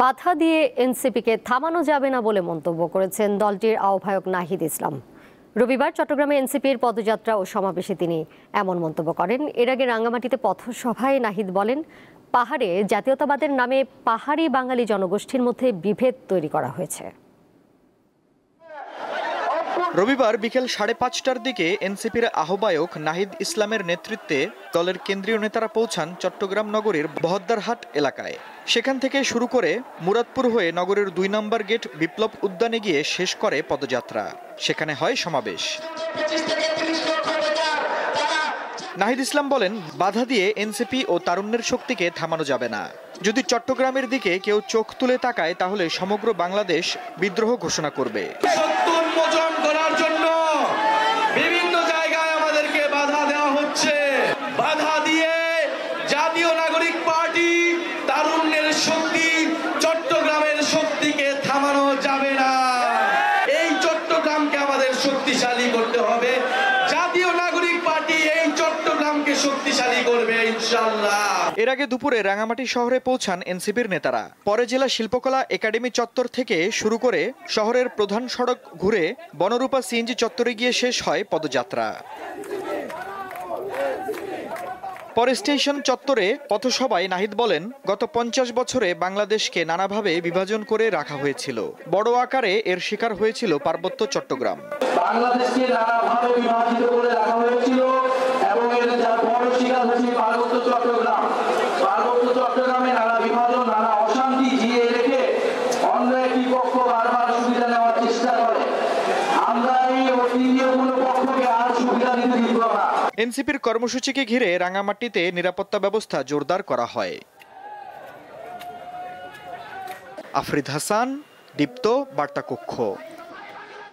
বাধা দিয়ে এনসিপিকে থামানো যাবে না বলে মন্তব্য করেছেন দলটির আহ্বায়ক নাহিদ ইসলাম। রবিবার চট্টগ্রামে এনসিপির পদযাত্রা ও সমাবেশে তিনি এমন মন্তব্য করেন। এর আগে রাঙ্গামাটিতে পথসভায় নাহিদ বলেন, পাহাড়ে জাতীয়তাবাদের নামে পাহাড়ি বাঙালি জনগোষ্ঠীর মধ্যে বিভেদ তৈরি করা হয়েছে। রবিবার বিকেল 5:30টার দিকে এনসিপির আহ্বায়ক নাহিদ ইসলামের নেতৃত্বে দলের কেন্দ্রীয় নেতারা পৌঁছান চট্টগ্রাম নগরীর বহদ্দারহাট এলাকায়। সেখান থেকে শুরু করে মুরাদপুর হয়ে নগরের 2 নম্বর গেট বিপ্লব উদ্যানে গিয়ে শেষ করে পদযাত্রা। সেখানে হয় সমাবেশ। নাহিদ ইসলাম বলেন, বাধা দিয়ে এনসিপি ও তারুণ্যের শক্তিকে থামানো যাবে না। যদি চট্টগ্রামের দিকে কেউ চোখ তুলে তাকায় তাহলে সমগ্র বাংলাদেশ বিদ্রোহ ঘোষণা করবে। করার জন্য বিভিন্ন জায়গায় আমাদেরকে বাধা দেওয়া হচ্ছে। বাধা দিয়ে জাতীয় নাগরিক পার্টি তারুণ্যের শক্তি, চট্টগ্রামের শক্তিকে থামানো যাবে না। এই চট্টগ্রামকে আমাদের শক্তিশালী করতে হবে। জাতীয় নাগরিক পার্টি এই চট্টগ্রামকে শক্তিশালী করবে ইনশাআল্লাহ। এর আগে দুপুরে রাঙ্গামাটি শহরে পৌঁছান এনসিপির নেতারা। পরে জেলা শিল্পকলা একাডেমি চত্বর থেকে শুরু করে শহরের প্রধান সড়ক ঘুরে বনরূপা সিএনজি চত্বরে গিয়ে শেষ হয় পদযাত্রা। পরে স্টেশন চত্বরে পথসভায় নাহিদ বলেন, গত 50 বছরে বাংলাদেশকে নানাভাবে বিভাজন করে রাখা হয়েছিল। বড় আকারে এর শিকার হয়েছিল পার্বত্য চট্টগ্রাম। বাংলাদেশকে নানাভাবে বিভাজিত করে রাখা হয়েছিল এবং এর যার বড় শিকার হয়েছে পার্বত্য চট্টগ্রাম। পার্বত্য চট্টগ্রামে নানা বিভাজন, নানা অশান্তি জিয়ে রেখে অন্য একটি পক্ষ বারবার সুবিধা নেওয়ার চেষ্টা করে। আমরা এই তৃতীয় কোনো পক্ষকে আর সুবিধা দিতে দিব না। এনসিপির কর্মসূচিকে ঘিরে রাঙ্গামাটিতে নিরাপত্তা ব্যবস্থা জোরদার করা হয়। আফরিদ হাসান, দীপ্ত, বার্তা কক্ষ।